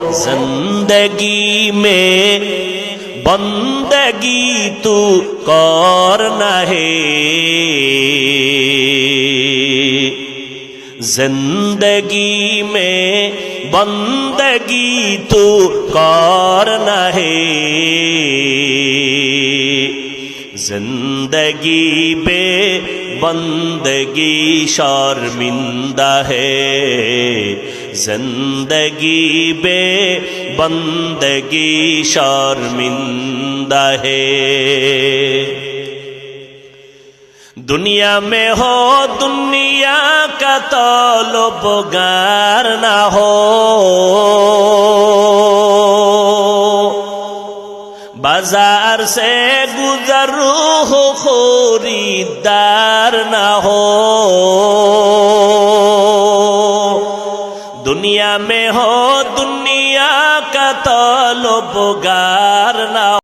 زندگی میں بندگی تو کرنا ہے، زندگی میں بندگی تو کرنا ہے، زندگی بے بندگی شرمندہ ہے، زندگی بے بندگی شرمندہ ہے۔ دنیا میں ہو دنیا کا طلبگار نہ ہو، بازار سے گزر ہو خریدار نہ ہو، دنیا میں ہو دنیا کا طلبگار نہ ہو۔